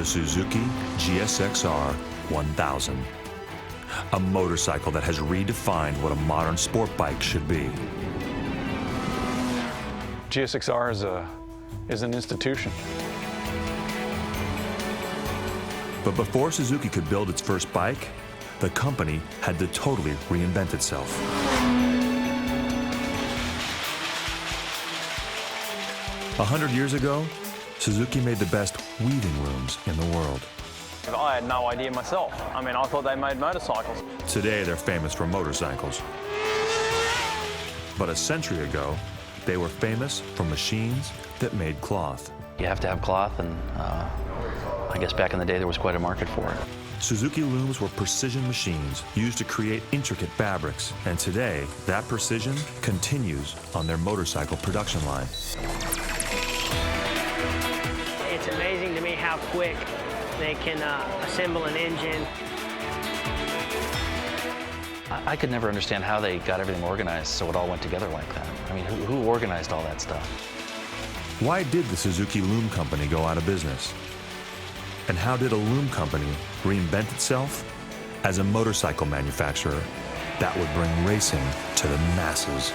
the Suzuki GSX-R 1000. A motorcycle that has redefined what a modern sport bike should be. GSX-R is an institution. But before Suzuki could build its first bike, the company had to totally reinvent itself. A 100 years ago, Suzuki made the best weaving looms in the world. I had no idea myself. I mean, I thought they made motorcycles. Today, they're famous for motorcycles. But a century ago, they were famous for machines that made cloth. You have to have cloth, and I guess back in the day there was quite a market for it. Suzuki looms were precision machines used to create intricate fabrics, and today that precision continues on their motorcycle production line. It's amazing to me how quick they can assemble an engine. I could never understand how they got everything organized so it all went together like that. I mean, who organized all that stuff? Why did the Suzuki Loom Company go out of business? And how did a loom company reinvent itself as a motorcycle manufacturer that would bring racing to the masses?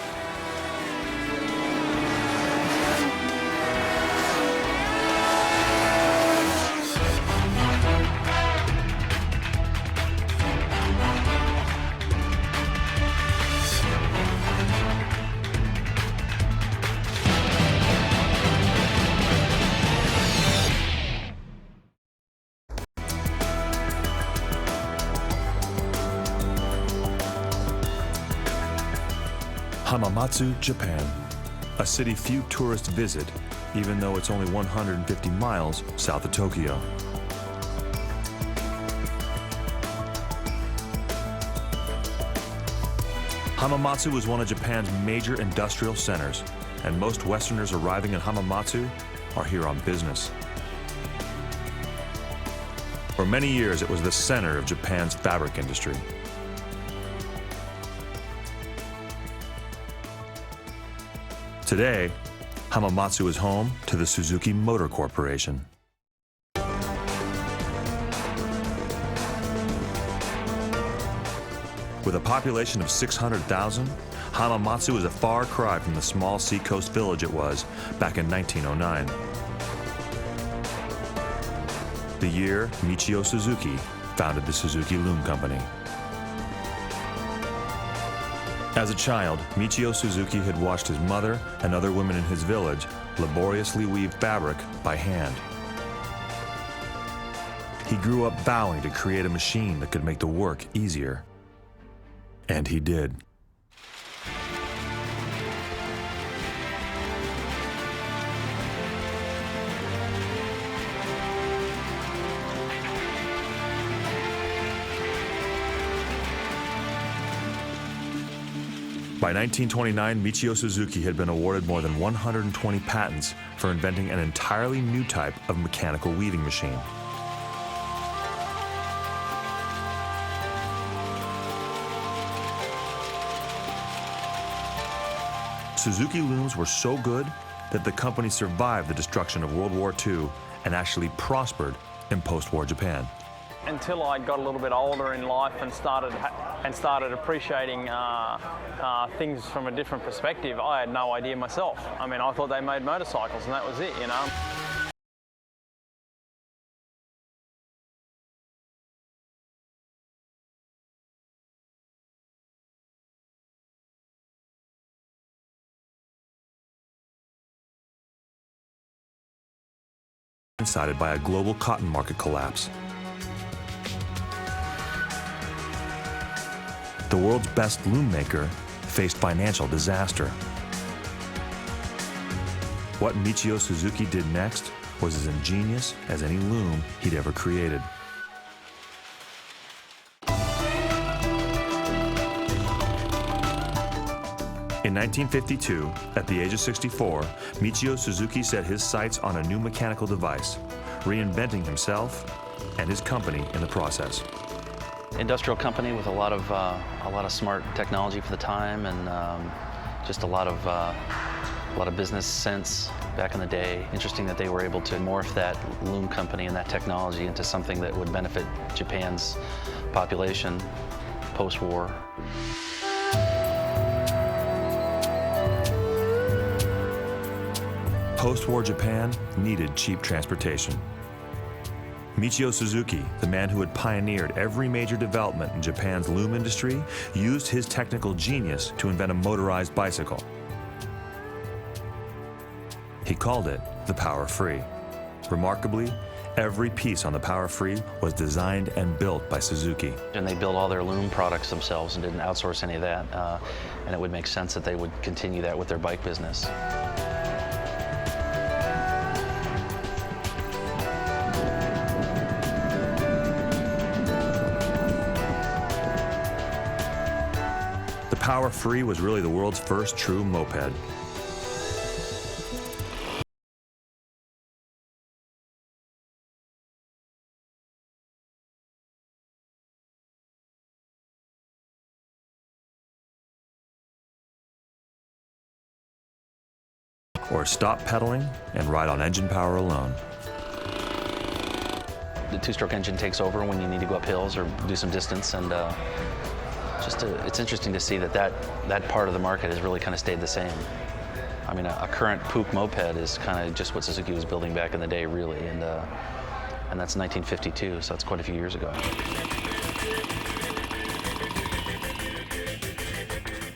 Hamamatsu, Japan, a city few tourists visit, even though it's only 150 miles south of Tokyo. Hamamatsu is one of Japan's major industrial centers, and most Westerners arriving in Hamamatsu are here on business. For many years, it was the center of Japan's fabric industry. Today, Hamamatsu is home to the Suzuki Motor Corporation. With a population of 600,000, Hamamatsu is a far cry from the small seacoast village it was back in 1909. The year Michio Suzuki founded the Suzuki Loom Company. As a child, Michio Suzuki had watched his mother and other women in his village laboriously weave fabric by hand. He grew up vowing to create a machine that could make the work easier. And he did. By 1929, Michio Suzuki had been awarded more than 120 patents for inventing an entirely new type of mechanical weaving machine. Suzuki looms were so good that the company survived the destruction of World War II and actually prospered in post-war Japan. Until I got a little bit older in life and started appreciating things from a different perspective, I had no idea myself. I mean, I thought they made motorcycles and that was it, you know. Incited by a global cotton market collapse. The world's best loom maker faced financial disaster. What Michio Suzuki did next was as ingenious as any loom he'd ever created. In 1952, at the age of 64, Michio Suzuki set his sights on a new mechanical device, reinventing himself and his company in the process. Industrial company with a lot of smart technology for the time, and just a lot of A lot of business sense back in the day. Interesting that they were able to morph that loom company and that technology into something that would benefit Japan's population post-war. Post-war Japan needed cheap transportation. Michio Suzuki, the man who had pioneered every major development in Japan's loom industry, used his technical genius to invent a motorized bicycle. He called it the Power Free. Remarkably, every piece on the Power Free was designed and built by Suzuki. And they built all their loom products themselves and didn't outsource any of that. And it would make sense that they would continue that with their bike business. The Power Free was really the world's first true moped. Or stop pedaling and ride on engine power alone. The two-stroke engine takes over when you need to go up hills or do some distance, and it's interesting to see that part of the market has really kind of stayed the same. I mean, a current Puch moped is kind of just what Suzuki was building back in the day, really, and that's 1952, so that's quite a few years ago.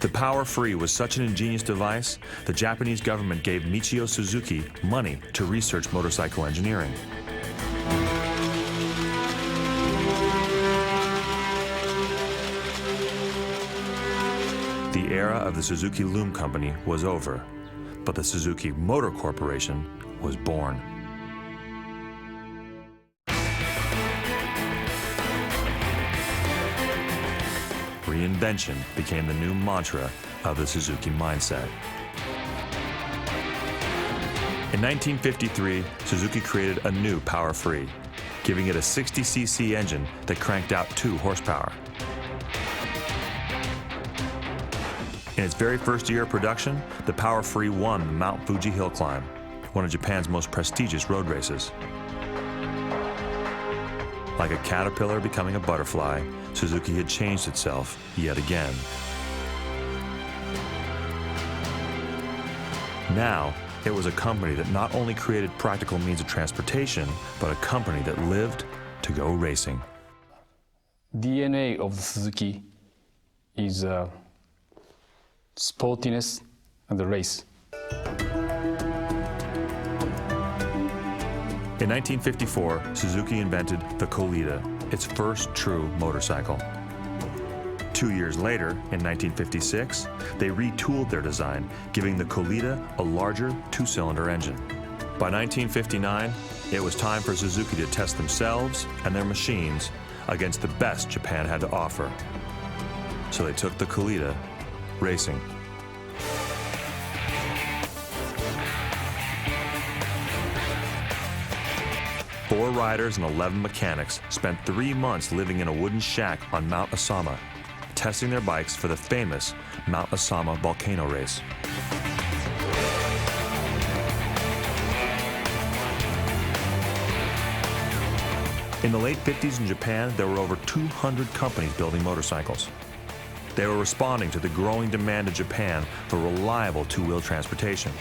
The Power Free was such an ingenious device, the Japanese government gave Michio Suzuki money to research motorcycle engineering. The era of the Suzuki Loom Company was over, but the Suzuki Motor Corporation was born. Reinvention became the new mantra of the Suzuki mindset. In 1953, Suzuki created a new Power Free, giving it a 60cc engine that cranked out 2 horsepower. In its very first year of production, the Power Free won the Mount Fuji hill climb, one of Japan's most prestigious road races. Like a caterpillar becoming a butterfly, Suzuki had changed itself yet again. Now, it was a company that not only created practical means of transportation, but a company that lived to go racing. DNA of the Suzuki is sportiness and the race. In 1954, Suzuki invented the Kolita, its first true motorcycle. 2 years later, in 1956, they retooled their design, giving the Kolita a larger 2-cylinder engine. By 1959, it was time for Suzuki to test themselves and their machines against the best Japan had to offer. So they took the Kolita racing. Four riders and 11 mechanics spent 3 months living in a wooden shack on Mount Asama, testing their bikes for the famous Mount Asama volcano race. In the late 50s in Japan, there were over 200 companies building motorcycles. They were responding to the growing demand of Japan for reliable two-wheel transportation.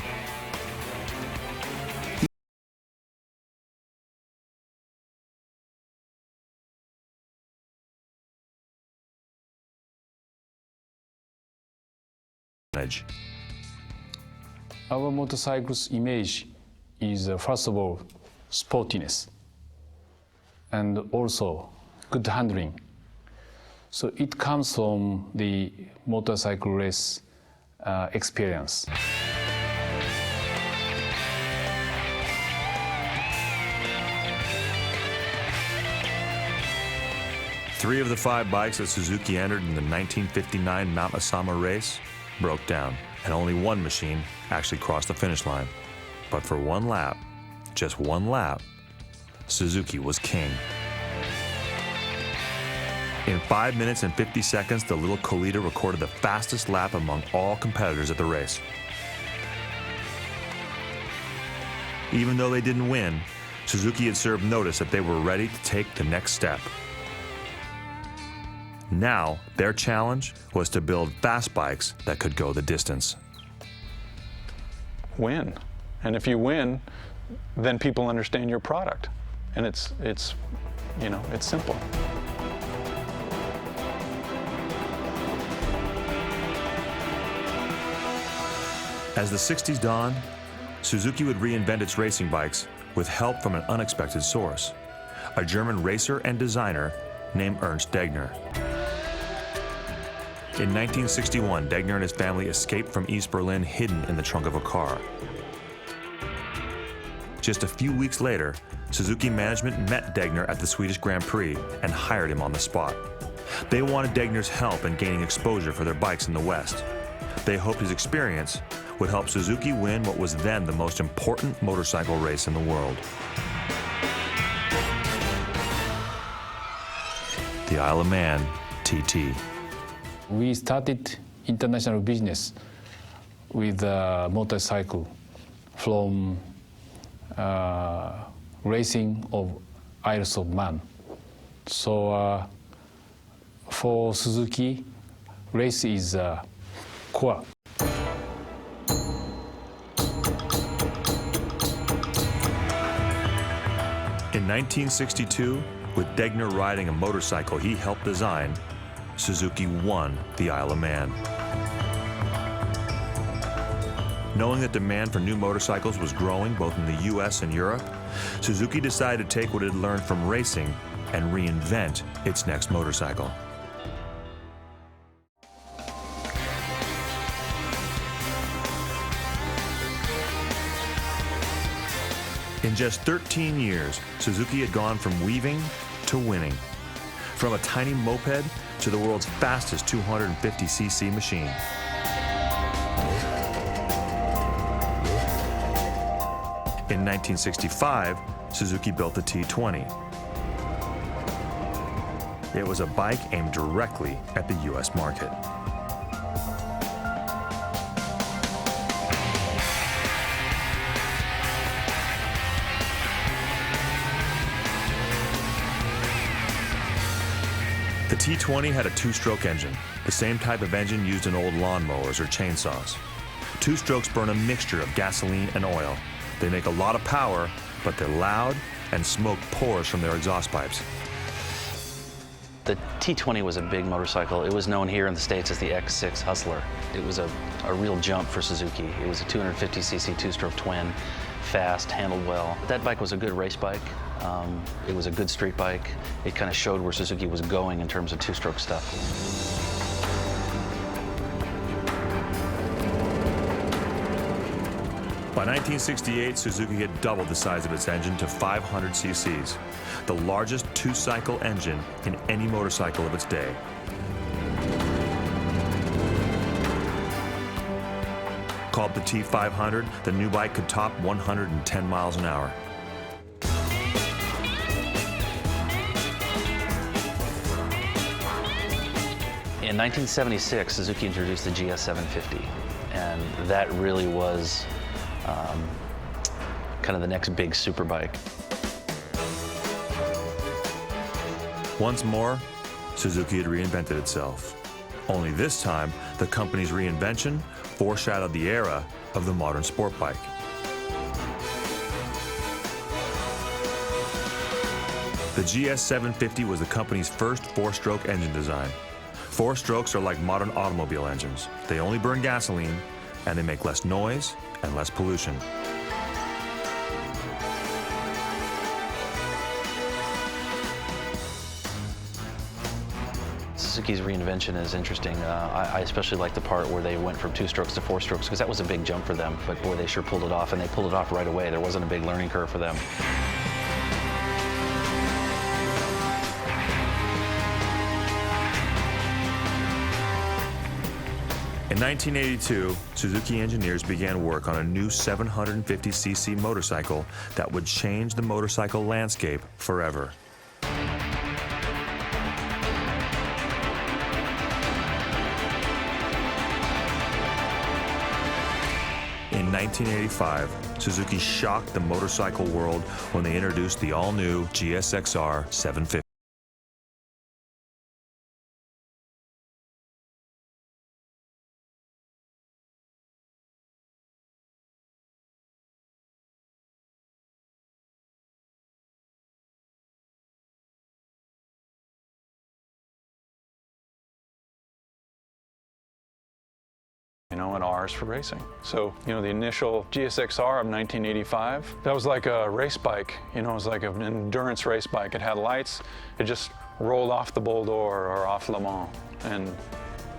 Our motorcycle's image is, first of all, sportiness, and also good handling. So it comes from the motorcycle race experience. Three of the 5 bikes that Suzuki entered in the 1959 Mount Asama race broke down, and only one machine actually crossed the finish line. But for one lap, just one lap, Suzuki was king. In 5 minutes and 50 seconds, the little Kolita recorded the fastest lap among all competitors at the race. Even though they didn't win, Suzuki had served notice that they were ready to take the next step. Now, their challenge was to build fast bikes that could go the distance. Win. And if you win, then people understand your product. And it's simple. As the 60s dawned, Suzuki would reinvent its racing bikes with help from an unexpected source, a German racer and designer named Ernst Degner. In 1961, Degner and his family escaped from East Berlin hidden in the trunk of a car. Just a few weeks later, Suzuki management met Degner at the Swedish Grand Prix and hired him on the spot. They wanted Degner's help in gaining exposure for their bikes in the West. They hoped his experience would help Suzuki win what was then the most important motorcycle race in the world. The Isle of Man TT. We started international business with a motorcycle from racing of Isles of Man. So for Suzuki, race is core. In 1962, with Degner riding a motorcycle he helped design, Suzuki won the Isle of Man. Knowing that demand for new motorcycles was growing both in the US and Europe, Suzuki decided to take what it had learned from racing and reinvent its next motorcycle. In just 13 years, Suzuki had gone from weaving to winning. From a tiny moped to the world's fastest 250cc machine. In 1965, Suzuki built the T20. It was a bike aimed directly at the US market. The T20 had a two-stroke engine, the same type of engine used in old lawnmowers or chainsaws. Two strokes burn a mixture of gasoline and oil. They make a lot of power, but they're loud and smoke pours from their exhaust pipes. The T20 was a big motorcycle. It was known here in the States as the X6 Hustler. It was a real jump for Suzuki. It was a 250cc two-stroke twin, fast, handled well. That bike was a good race bike. It was a good street bike. It kind of showed where Suzuki was going in terms of two-stroke stuff. By 1968, Suzuki had doubled the size of its engine to 500 cc's, the largest two-cycle engine in any motorcycle of its day. Called the T500, the new bike could top 110 miles an hour. In 1976, Suzuki introduced the GS750, and that really was kind of the next big superbike. Once more, Suzuki had reinvented itself. Only this time, the company's reinvention foreshadowed the era of the modern sport bike. The GS750 was the company's first four-stroke engine design. Four strokes are like modern automobile engines. They only burn gasoline, and they make less noise and less pollution. Suzuki's reinvention is interesting. I especially like the part where they went from two strokes to four strokes, because that was a big jump for them. But boy, they sure pulled it off, and they pulled it off right away. There wasn't a big learning curve for them. In 1982, Suzuki engineers began work on a new 750cc motorcycle that would change the motorcycle landscape forever. In In 1985, Suzuki shocked the motorcycle world when they introduced the all-new GSXR 750. You know, and R's for racing. So, you know, the initial GSXR of 1985, that was like a race bike. You know, it was like an endurance race bike. It had lights. It just rolled off the Bol d'Or or off Le Mans, and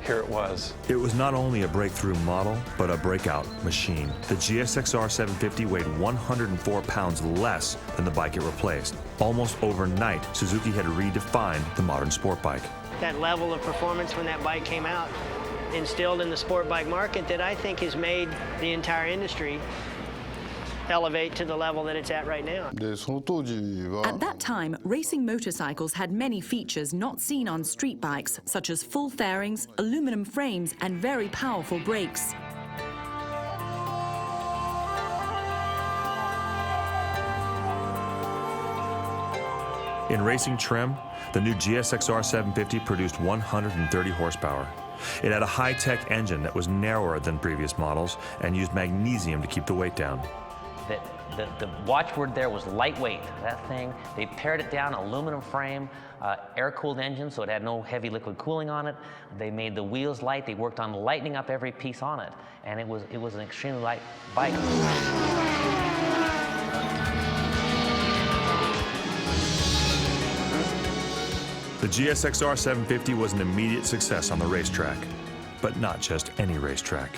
here it was. It was not only a breakthrough model, but a breakout machine. The GSXR 750 weighed 104 pounds less than the bike it replaced. Almost overnight, Suzuki had redefined the modern sport bike. That level of performance when that bike came out instilled in the sport bike market that I think has made the entire industry elevate to the level that it's at right now. At that time, racing motorcycles had many features not seen on street bikes, such as full fairings, aluminum frames, and very powerful brakes. In racing trim, the new GSXR 750 produced 130 horsepower. It had a high-tech engine that was narrower than previous models and used magnesium to keep the weight down. The watchword there was lightweight. That thing, they pared it down, aluminum frame, air-cooled engine, so it had no heavy liquid cooling on it. They made the wheels light. They worked on lightening up every piece on it, and it was an extremely light bike. The GSXR 750 was an immediate success on the racetrack, but not just any racetrack.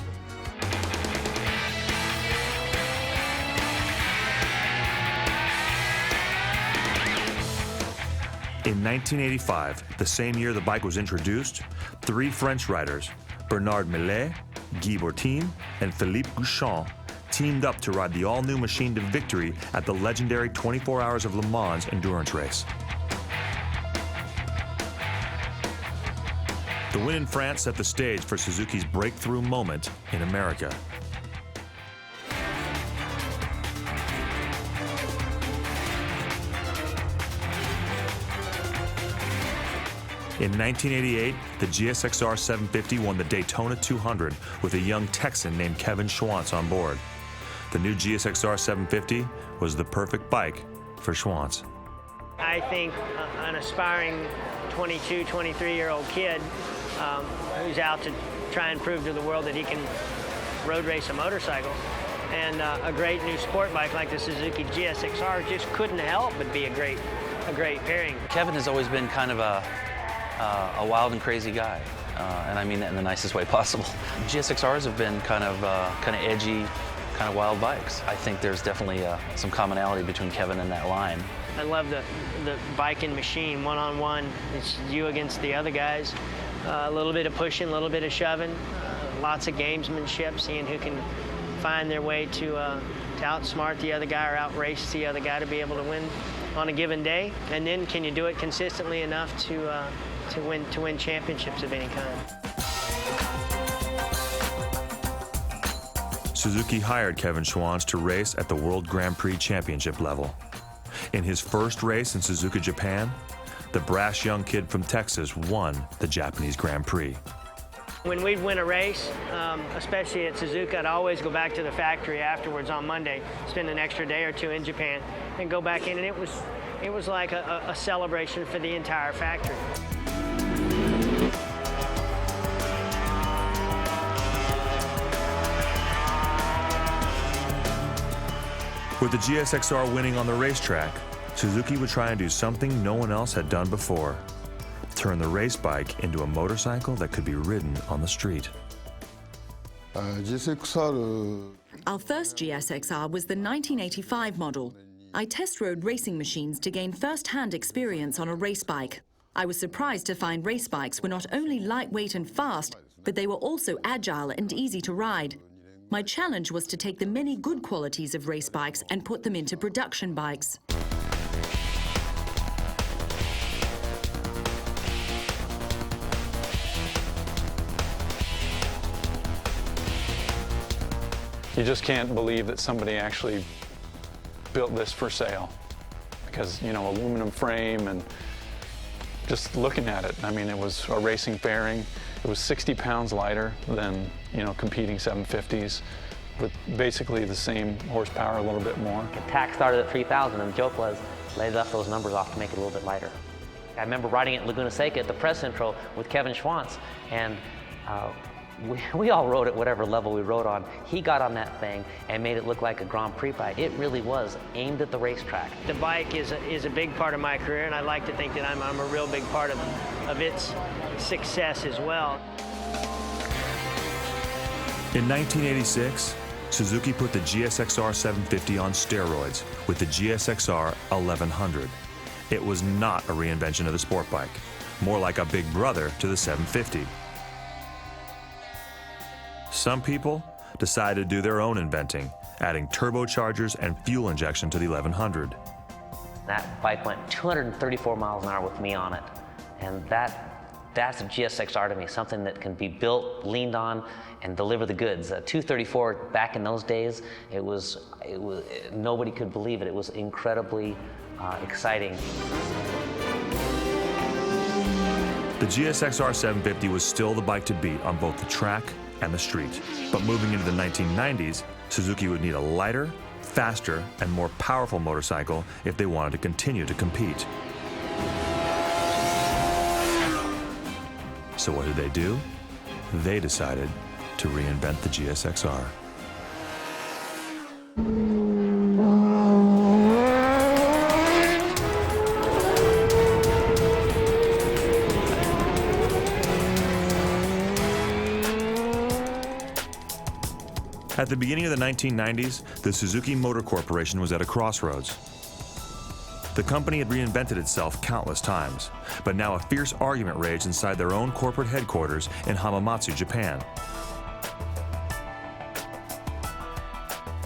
In 1985, the same year the bike was introduced, 3 French riders, Bernard Millet, Guy Bortin, and Philippe Gouchon, teamed up to ride the all-new machine to victory at the legendary 24 Hours of Le Mans endurance race. The win in France set the stage for Suzuki's breakthrough moment in America. In 1988, the GSXR 750 won the Daytona 200 with a young Texan named Kevin Schwantz on board. The new GSXR 750 was the perfect bike for Schwantz. I think an aspiring 22, 23-year-old kid who's out to try and prove to the world that he can road race a motorcycle, and a great new sport bike like the Suzuki GSXR just couldn't help but be a great pairing. Kevin has always been kind of a wild and crazy guy, and I mean that in the nicest way possible. GSXRs have been kind of edgy, kind of wild bikes. I think there's definitely some commonality between Kevin and that line. I love the bike and machine, one-on-one. It's you against the other guys. A little bit of pushing, a little bit of shoving, lots of gamesmanship, seeing who can find their way to outsmart the other guy or outrace the other guy to be able to win on a given day. And then can you do it consistently enough to win championships of any kind? Suzuki hired Kevin Schwantz to race at the World Grand Prix Championship level. In his first race in Suzuka, Japan, the brash young kid from Texas won the Japanese Grand Prix. When we'd win a race, especially at Suzuka, I'd always go back to the factory afterwards on Monday, spend an extra day or two in Japan, and go back in, and it was like a celebration for the entire factory. With the GSXR winning on the racetrack, Suzuki would try and do something no one else had done before: turn the race bike into a motorcycle that could be ridden on the street. Our first GSXR was the 1985 model. I test rode racing machines to gain first-hand experience on a race bike. I was surprised to find race bikes were not only lightweight and fast, but they were also agile and easy to ride. My challenge was to take the many good qualities of race bikes and put them into production bikes. You just can't believe that somebody actually built this for sale. Because, you know, aluminum frame and just looking at it, I mean, it was a racing fairing. It was 60 pounds lighter than, you know, competing 750s with basically the same horsepower, a little bit more. The TAC started at 3,000, and the joke was they left those numbers off to make it a little bit lighter. I remember riding at Laguna Seca at the press intro with Kevin Schwantz, and we all rode at whatever level we rode on. He got on that thing and made it look like a Grand Prix bike. It really was aimed at the racetrack. The bike is a big part of my career, and I like to think that I'm a real big part of its success as well. In 1986, Suzuki put the GSXR 750 on steroids with the GSXR 1100. It was not a reinvention of the sport bike, more like a big brother to the 750. Some people decided to do their own inventing, adding turbochargers and fuel injection to the 1100. That bike went 234 miles an hour with me on it, and that's a GSXR to me, something that can be built, leaned on, and deliver the goods. 234 back in those days, it was nobody could believe it. It was incredibly exciting. The GSXR 750 was still the bike to beat on both the track and the street. But moving into the 1990s, Suzuki would need a lighter, faster, and more powerful motorcycle if they wanted to continue to compete. So what did they do? They decided to reinvent the GSXR. At the beginning of the 1990s, the Suzuki Motor Corporation was at a crossroads. The company had reinvented itself countless times, but now a fierce argument raged inside their own corporate headquarters in Hamamatsu, Japan.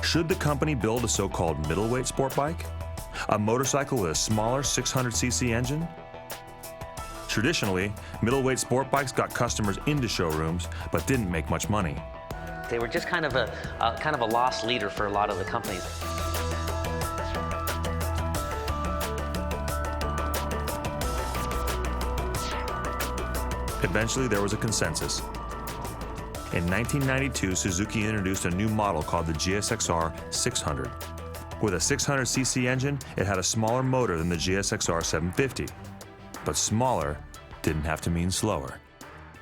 Should the company build a so-called middleweight sport bike? A motorcycle with a smaller 600cc engine? Traditionally, middleweight sport bikes got customers into showrooms, but didn't make much money. They were just kind of a lost leader for a lot of the companies. Eventually, there was a consensus. In 1992, Suzuki introduced a new model called the GSXR 600. With a 600cc engine, it had a smaller motor than the GSXR 750. But smaller didn't have to mean slower.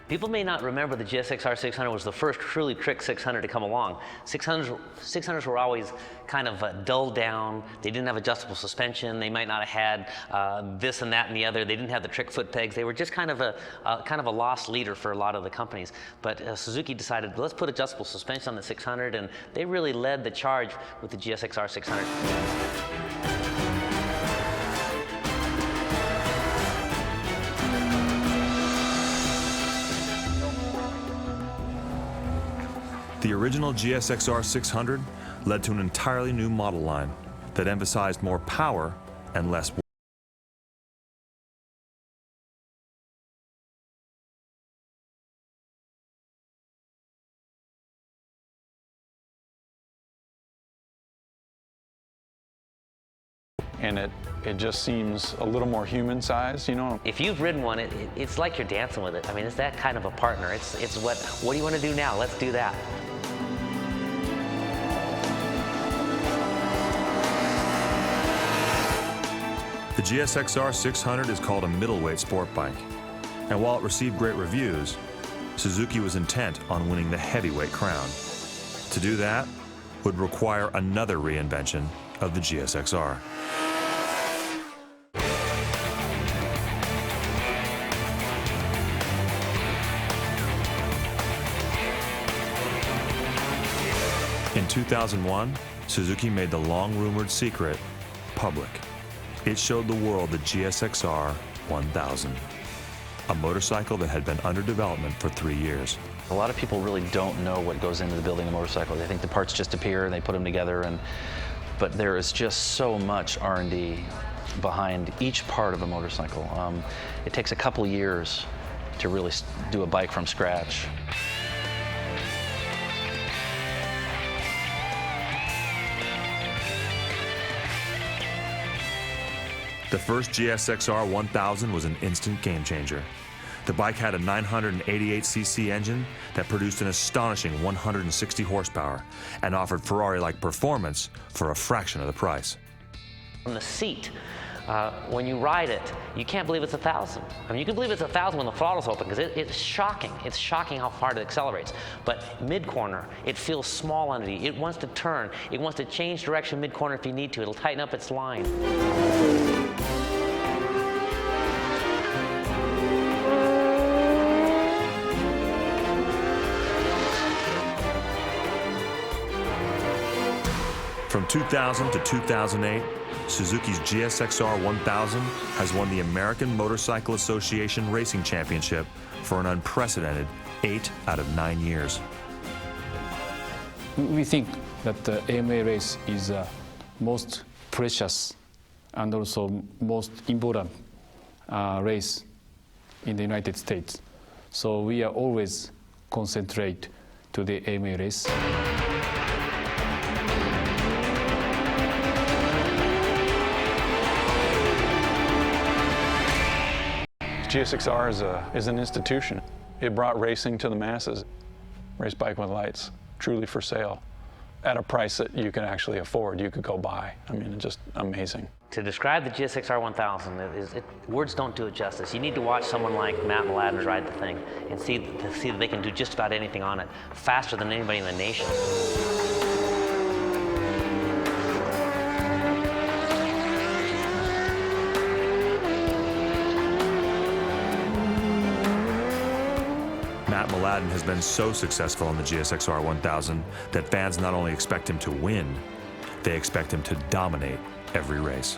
People may not remember the GSXR 600 was the first truly trick 600 to come along. 600s were always kind of dulled down. They didn't have adjustable suspension. They might not have had this and that and the other. They didn't have the trick foot pegs. They were just kind of a lost leader for a lot of the companies. But Suzuki decided, let's put adjustable suspension on the 600, and they really led the charge with the GSXR 600. The original GSXR 600 led to an entirely new model line that emphasized more power and less weight. And it just seems a little more human-sized, you know. If you've ridden one, it's like you're dancing with it. I mean, it's that kind of a partner. It's what do you want to do now? Let's do that. The GSXR 600 is called a middleweight sport bike. And while it received great reviews, Suzuki was intent on winning the heavyweight crown. To do that would require another reinvention of the GSXR. In 2001, Suzuki made the long-rumored secret public. It showed the world the GSXR 1000, a motorcycle that had been under development for 3 years. A lot of people really don't know what goes into the building a motorcycle. They think the parts just appear and they put them together, but there is just so much R&D behind each part of a motorcycle. It takes a couple years to really do a bike from scratch. The first GSXR 1000 was an instant game changer. The bike had a 988cc engine that produced an astonishing 160 horsepower and offered Ferrari-like performance for a fraction of the price. On the seat, when you ride it, you can't believe it's 1,000. I mean, you can believe it's 1,000 when the throttle's open because it's shocking. It's shocking how far it accelerates. But mid-corner, it feels small underneath. It wants to turn. It wants to change direction mid-corner if you need to. It'll tighten up its line. From 2000 to 2008, Suzuki's GSXR 1000 has won the American Motorcycle Association Racing Championship for an unprecedented 8 out of 9 years. We think that the AMA race is the most precious and also most important race in the United States. So we are always concentrate to the AMA race. GSXR is an institution. It brought racing to the masses. Race bike with lights, truly for sale, at a price that you can actually afford, you could go buy. I mean, it's just amazing. To describe the GSXR 1000, words don't do it justice. You need to watch someone like Matt Mladen ride the thing and see that they can do just about anything on it, faster than anybody in the nation. Matt Mladen has been so successful in the GSXR 1000 that fans not only expect him to win, they expect him to dominate every race.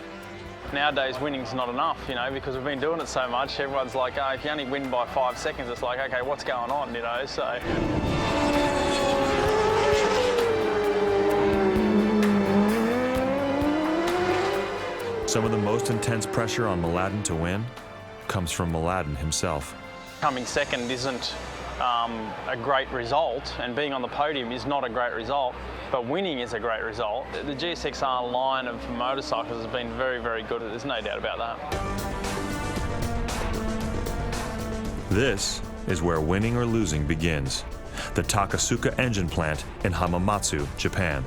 Nowadays, winning's not enough, you know, because we've been doing it so much. Everyone's like, oh, if you only win by 5 seconds, it's like, okay, what's going on, you know, so. Some of the most intense pressure on Mladen to win comes from Mladen himself. Coming second isn't a great result, and being on the podium is not a great result, but winning is a great result. The GSXR line of motorcycles has been very, very good. There's no doubt about that. This is where winning or losing begins. The Takasuka engine plant in Hamamatsu, Japan.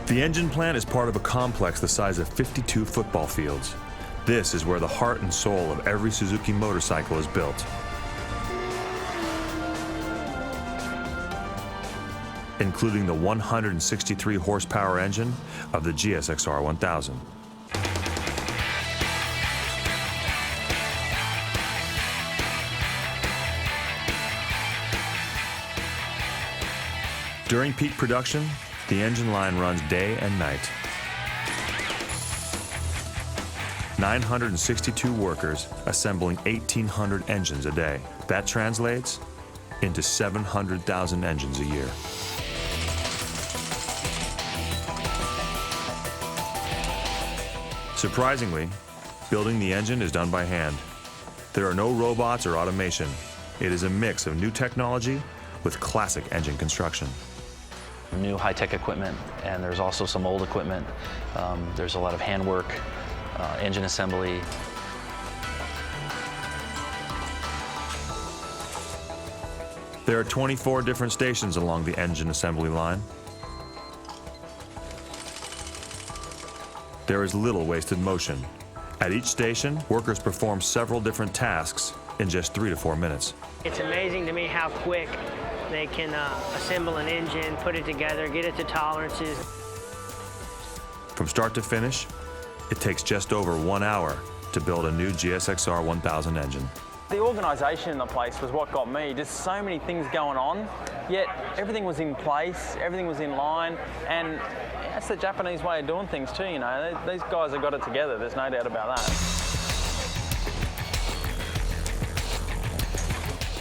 The engine plant is part of a complex the size of 52 football fields. This is where the heart and soul of every Suzuki motorcycle is built. Including the 163 horsepower engine of the GSXR 1000. During peak production, the engine line runs day and night. 962 workers assembling 1,800 engines a day. That translates into 700,000 engines a year. Surprisingly, building the engine is done by hand. There are no robots or automation. It is a mix of new technology with classic engine construction. New high-tech equipment, and there's also some old equipment. There's a lot of handwork, engine assembly. There are 24 different stations along the engine assembly line. There is little wasted motion. At each station, workers perform several different tasks in just 3 to 4 minutes. It's amazing to me how quick they can assemble an engine, put it together, get it to tolerances. From start to finish, it takes just over 1 hour to build a new GSXR 1000 engine. The organisation in the place was what got me. Just so many things going on, yet everything was in place, everything was in line, and that's the Japanese way of doing things too, you know. These guys have got it together, there's no doubt about that.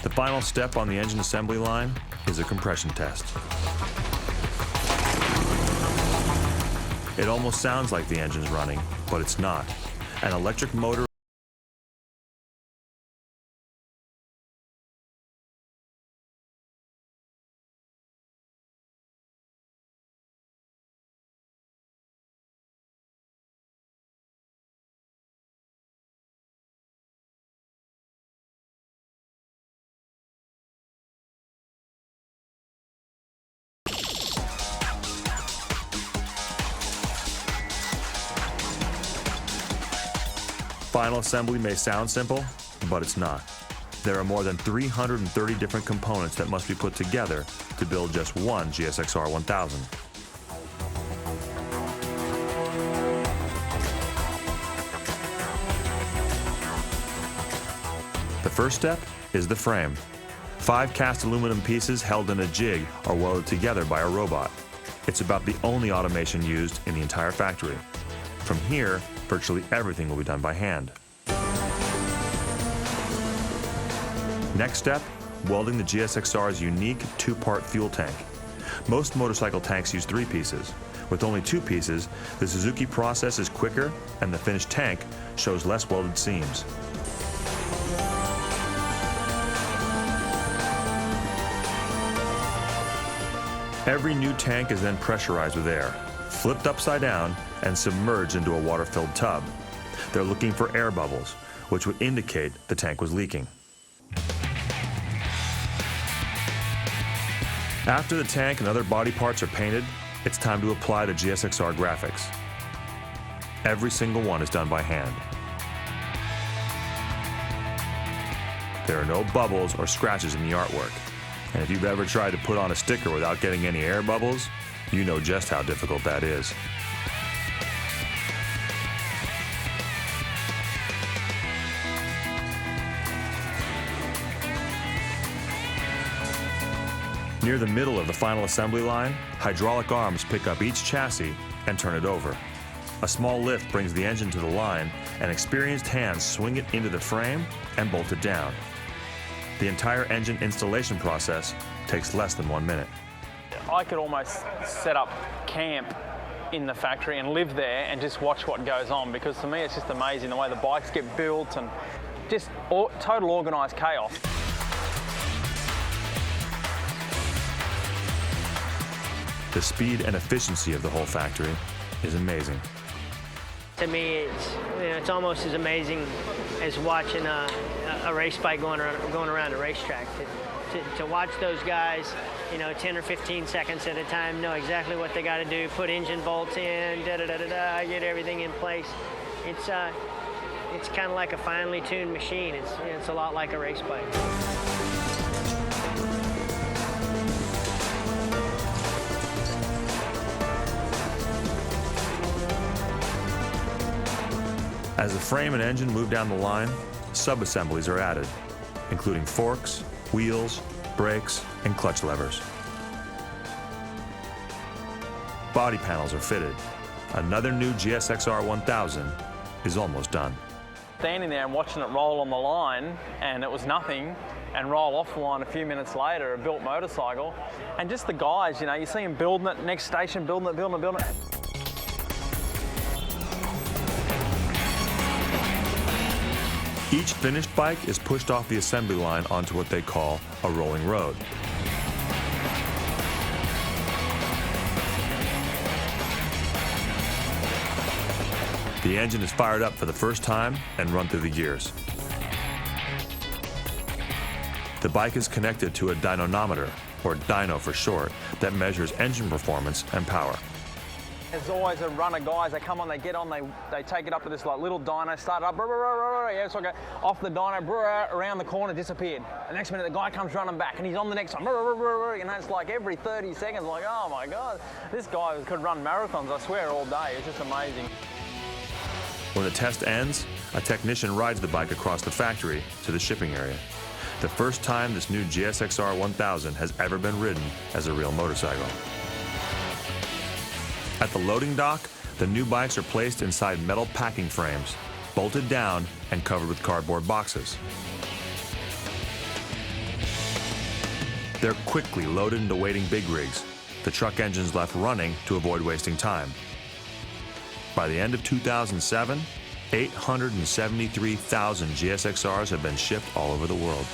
The final step on the engine assembly line is a compression test. It almost sounds like the engine's running, but it's not. An electric motor Final assembly may sound simple, but it's not. There are more than 330 different components that must be put together to build just one GSX-R 1000. The first step is the frame. 5 cast aluminum pieces held in a jig are welded together by a robot. It's about the only automation used in the entire factory. From here, virtually everything will be done by hand. Next step, welding the GSX-R's unique 2-part fuel tank. Most motorcycle tanks use 3 pieces. With only 2 pieces, the Suzuki process is quicker and the finished tank shows less welded seams. Every new tank is then pressurized with air, flipped upside down, and submerged into a water-filled tub. They're looking for air bubbles, which would indicate the tank was leaking. After the tank and other body parts are painted, it's time to apply the GSX-R graphics. Every single one is done by hand. There are no bubbles or scratches in the artwork. And if you've ever tried to put on a sticker without getting any air bubbles, you know just how difficult that is. Near the middle of the final assembly line, hydraulic arms pick up each chassis and turn it over. A small lift brings the engine to the line, and experienced hands swing it into the frame and bolt it down. The entire engine installation process takes less than 1 minute. I could almost set up camp in the factory and live there and just watch what goes on, because to me it's just amazing the way the bikes get built and just total organised chaos. The speed and efficiency of the whole factory is amazing. To me, it's almost as amazing as watching a race bike going around a racetrack. To watch those guys, 10 or 15 seconds at a time, know exactly what they got to do, put engine bolts in, get everything in place. It's kind of like a finely tuned machine. It's a lot like a race bike. As the frame and engine move down the line, sub-assemblies are added, including forks, wheels, brakes, and clutch levers. Body panels are fitted. Another new GSX-R 1000 is almost done. Standing there and watching it roll on the line, and it was nothing, and roll off the line a few minutes later, a built motorcycle, and just the guys, you see them building it, next station, building it. Each finished bike is pushed off the assembly line onto what they call a rolling road. The engine is fired up for the first time and run through the gears. The bike is connected to a dynamometer, or dyno for short, that measures engine performance and power. There's always a run of guys, they come on, they get on, they take it up to this little dyno, start it up, yeah, so I go off the dyno, around the corner, disappeared. The next minute the guy comes running back and he's on the next one, it's like every 30 seconds, like, oh my God, this guy could run marathons, I swear, all day. It's just amazing. When the test ends, a technician rides the bike across the factory to the shipping area. The first time this new GSX-R 1000 has ever been ridden as a real motorcycle. At the loading dock, the new bikes are placed inside metal packing frames, bolted down and covered with cardboard boxes. They're quickly loaded into waiting big rigs, the truck engines left running to avoid wasting time. By the end of 2007, 873,000 GSX-Rs have been shipped all over the world.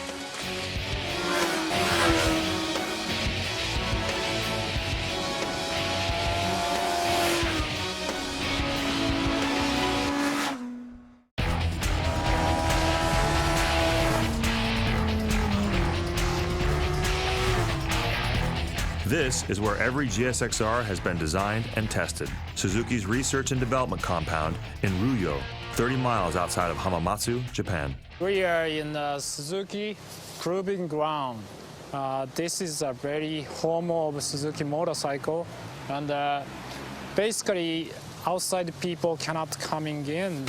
This is where every GSX-R has been designed and tested. Suzuki's research and development compound in Ruyo, 30 miles outside of Hamamatsu, Japan. We are in Suzuki Proving Ground. This is a very home of Suzuki motorcycle, and basically outside people cannot coming in.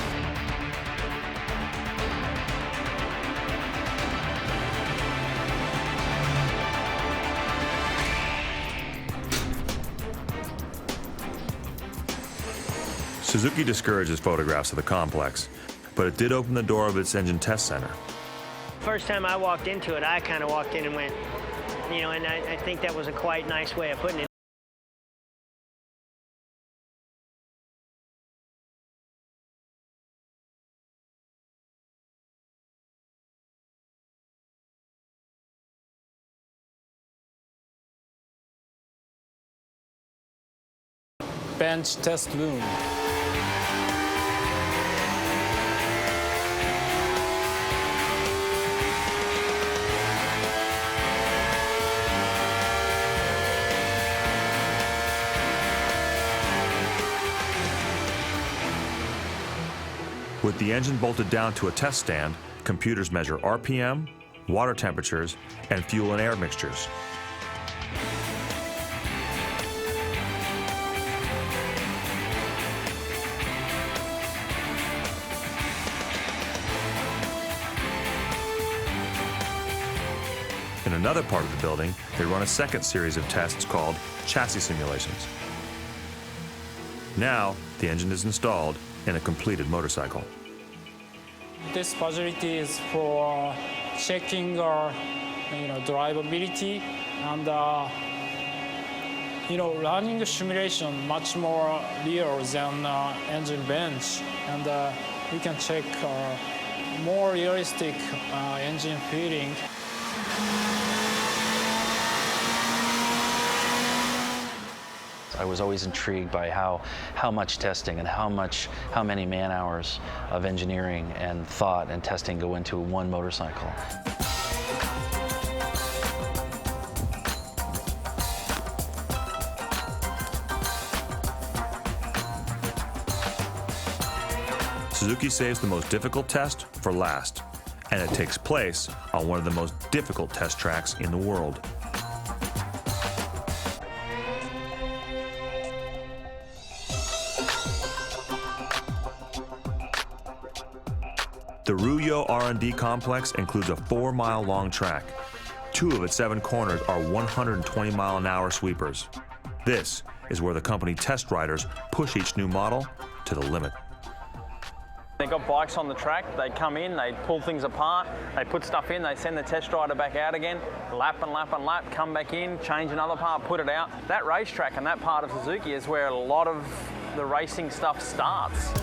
Suzuki discourages photographs of the complex, but it did open the door of its engine test center. First time I walked into it, I kind of walked in and went, you know, and I think that was a quite nice way of putting it. Bench test room. With the engine bolted down to a test stand, computers measure RPM, water temperatures, and fuel and air mixtures. In another part of the building, they run a second series of tests called chassis simulations. Now, the engine is installed in a completed motorcycle. This facility is for checking our, drivability and, running the simulation much more real than engine bench, and we can check more realistic engine feeling. I was always intrigued by how much testing and how many man hours of engineering and thought and testing go into one motorcycle. Suzuki saves the most difficult test for last, and it takes place on one of the most difficult test tracks in the world. The Ruyo R&D complex includes a 4-mile-long track. 2 of its 7 corners are 120-mile-an-hour sweepers. This is where the company test riders push each new model to the limit. They got bikes on the track, they come in, they pull things apart, they put stuff in, they send the test rider back out again, lap and lap and lap, come back in, change another part, put it out. That racetrack and that part of Suzuki is where a lot of the racing stuff starts.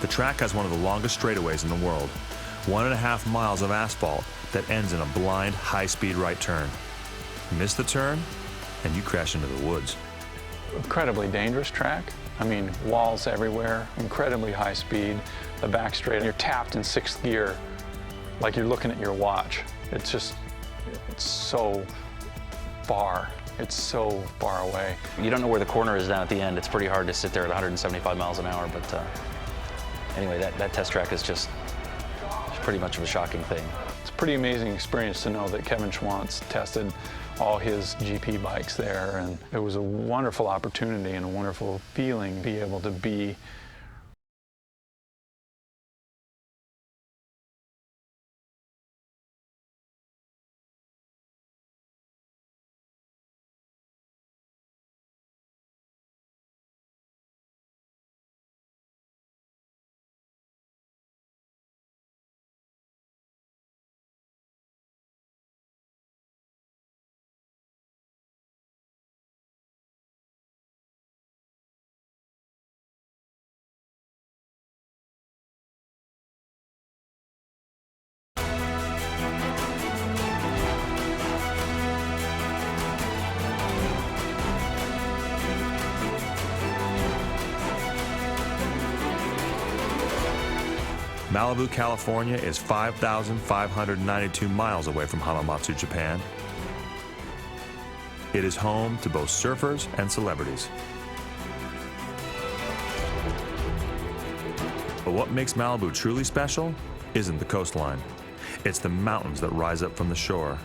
The track has one of the longest straightaways in the world, 1.5 miles of asphalt that ends in a blind, high-speed right turn. Miss the turn, and you crash into the woods. Incredibly dangerous track. I mean, walls everywhere, incredibly high speed, the back straight, and you're tapped in 6th gear, like you're looking at your watch. It's so far. It's so far away. You don't know where the corner is down at the end. It's pretty hard to sit there at 175 miles an hour, but anyway, that test track is just pretty much of a shocking thing. It's a pretty amazing experience to know that Kevin Schwantz tested all his GP bikes there, and it was a wonderful opportunity and a wonderful feeling to be able to be Malibu, California is 5,592 miles away from Hamamatsu, Japan. It is home to both surfers and celebrities. But what makes Malibu truly special isn't the coastline. It's the mountains that rise up from the shore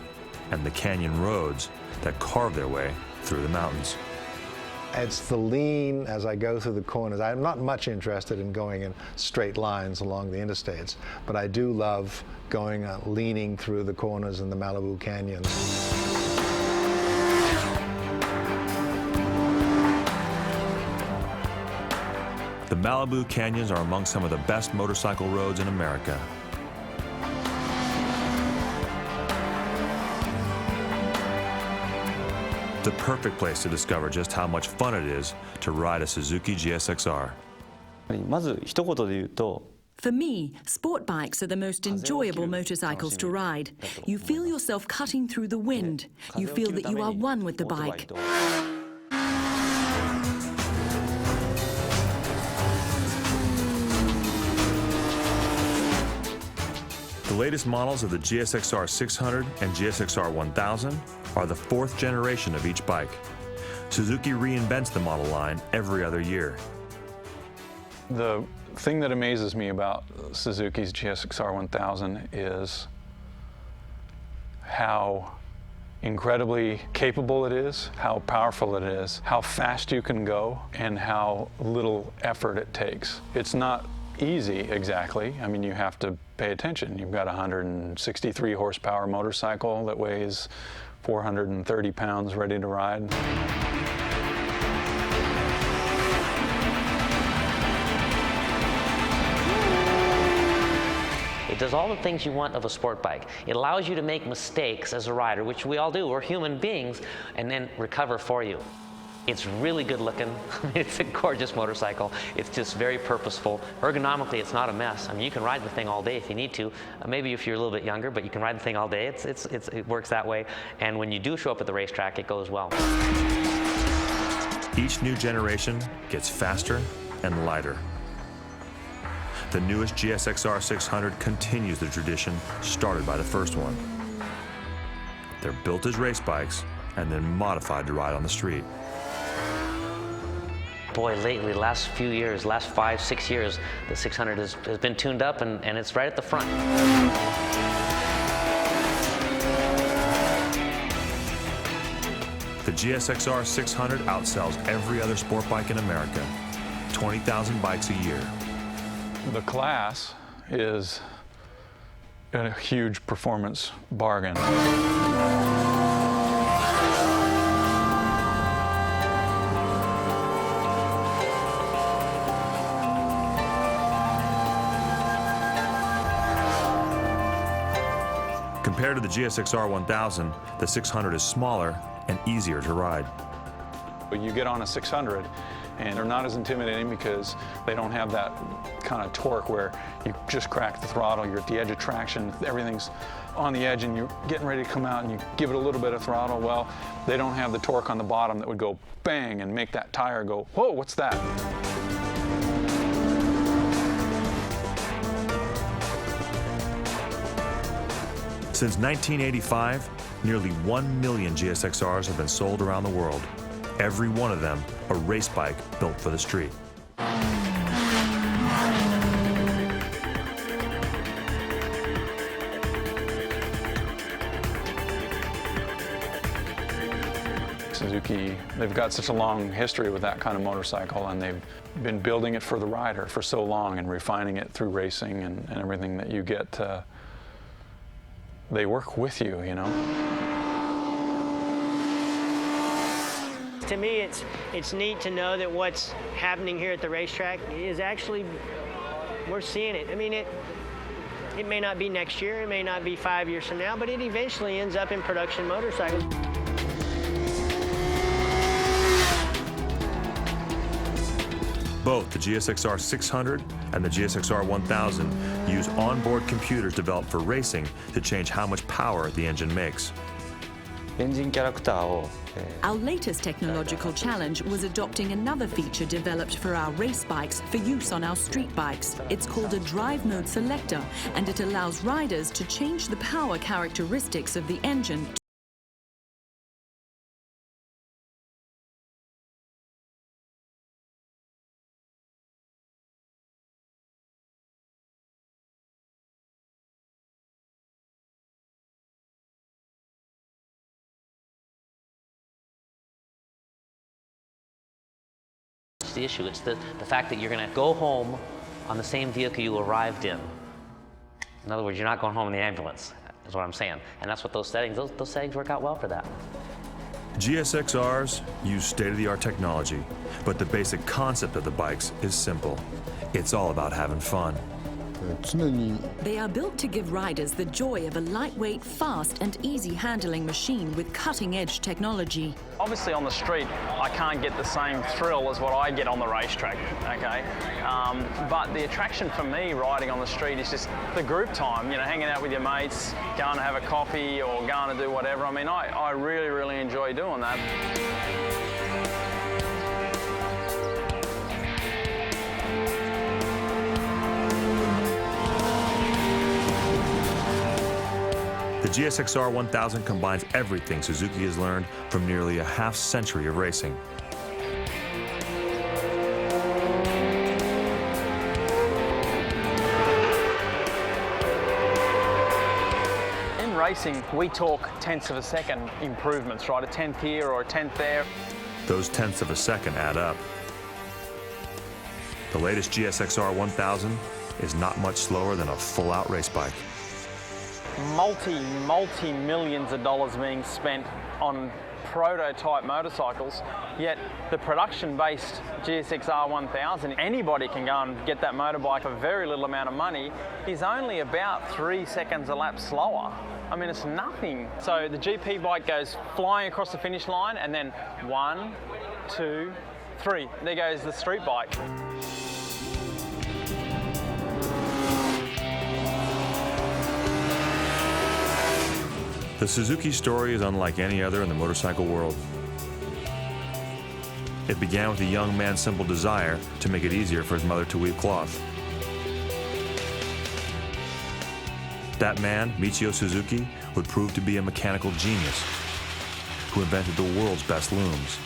and the canyon roads that carve their way through the mountains. It's the lean as I go through the corners. I'm not much interested in going in straight lines along the interstates, but I do love going leaning through the corners in the Malibu canyons. The Malibu canyons are among some of the best motorcycle roads in America. The perfect place to discover just how much fun it is to ride a Suzuki GSXR. まず一言で言うと For me, sport bikes are the most enjoyable motorcycles to ride. You feel yourself cutting through the wind. You feel that you are one with the bike. The latest models of the GSXR 600 and GSXR 1000 are the fourth generation of each bike. Suzuki reinvents the model line every other year. The thing that amazes me about Suzuki's GSXR 1000 is how incredibly capable it is, how powerful it is, how fast you can go, and how little effort it takes. It's not easy exactly. I mean, you have to pay attention. You've got a 163 horsepower motorcycle that weighs 430 pounds ready to ride. It does all the things you want of a sport bike. It allows you to make mistakes as a rider, which we all do, we're human beings, and then recover for you. It's really good looking. It's a gorgeous motorcycle. It's just very purposeful. Ergonomically, it's not a mess. I mean, you can ride the thing all day if you need to. Maybe if you're a little bit younger, but you can ride the thing all day. It works that way. And when you do show up at the racetrack, it goes well. Each new generation gets faster and lighter. The newest GSXR 600 continues the tradition started by the first one. They're built as race bikes and then modified to ride on the street. Boy, lately, last few years, last 5-6 years, the 600 has been tuned up and it's right at the front. The GSXR 600 outsells every other sport bike in America, 20,000 bikes a year. The class is a huge performance bargain. Compared to the GSXR 1000, the 600 is smaller and easier to ride. You get on a 600 and they're not as intimidating because they don't have that kind of torque where you just crack the throttle, you're at the edge of traction, everything's on the edge and you're getting ready to come out and you give it a little bit of throttle. Well, they don't have the torque on the bottom that would go bang and make that tire go, whoa, what's that? Since 1985, nearly 1 million GSXRs have been sold around the world. Every one of them a race bike built for the street. Suzuki, they've got such a long history with that kind of motorcycle, and they've been building it for the rider for so long and refining it through racing and everything that you get. They work with you, you know. To me, it's neat to know that what's happening here at the racetrack is actually, we're seeing it. I mean, it may not be next year, it may not be 5 years from now, but it eventually ends up in production motorcycles. Both the GSXR 600 and the GSXR 1000 use onboard computers developed for racing to change how much power the engine makes. エンジンキャラクターを、Our latest technological challenge was adopting another feature developed for our race bikes for use on our street bikes. It's called a drive mode selector, and it allows riders to change the power characteristics of the engine. The issue. It's the fact that you're going to go home on the same vehicle you arrived in. In other words, you're not going home in the ambulance, is what I'm saying. And that's what those settings work out well for that. GSX-Rs use state-of-the-art technology, but the basic concept of the bikes is simple. It's all about having fun. They are built to give riders the joy of a lightweight, fast and easy handling machine with cutting-edge technology. Obviously on the street, I can't get the same thrill as what I get on the racetrack, okay? But the attraction for me riding on the street is just the group time, you know, hanging out with your mates, going to have a coffee or going to do whatever. I mean, I really, really enjoy doing that. The GSX-R 1000 combines everything Suzuki has learned from nearly a half-century of racing. In racing, we talk tenths of a second improvements, right? A tenth here or a tenth there. Those tenths of a second add up. The latest GSX-R 1000 is not much slower than a full-out race bike. Multi-millions of dollars being spent on prototype motorcycles, yet the production-based GSX-R 1000, anybody can go and get that motorbike for a very little amount of money, is only about 3 seconds a lap slower. I mean, it's nothing. So the GP bike goes flying across the finish line, and then 1, 2, 3, there goes the street bike. The Suzuki story is unlike any other in the motorcycle world. It began with a young man's simple desire to make it easier for his mother to weave cloth. That man, Michio Suzuki, would prove to be a mechanical genius who invented the world's best looms.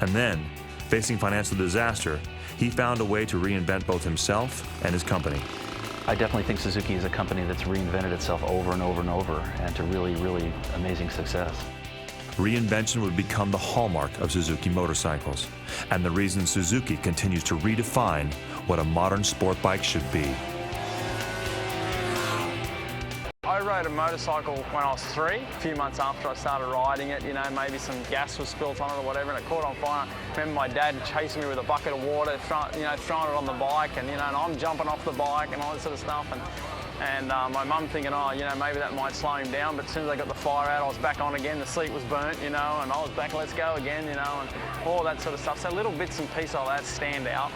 And then, facing financial disaster, he found a way to reinvent both himself and his company. I definitely think Suzuki is a company that's reinvented itself over and over and over, and to really, really amazing success. Reinvention would become the hallmark of Suzuki motorcycles, and the reason Suzuki continues to redefine what a modern sport bike should be. I rode a motorcycle when I was 3. A few months after I started riding it, you know, maybe some gas was spilt on it or whatever, and it caught on fire. I remember my dad chasing me with a bucket of water, throwing it on the bike, and and I'm jumping off the bike and all that sort of stuff. And my mum thinking, oh, maybe that might slow him down. But as soon as I got the fire out, I was back on again. The seat was burnt, and I was back. Let's go again, and all that sort of stuff. So little bits and pieces like that stand out.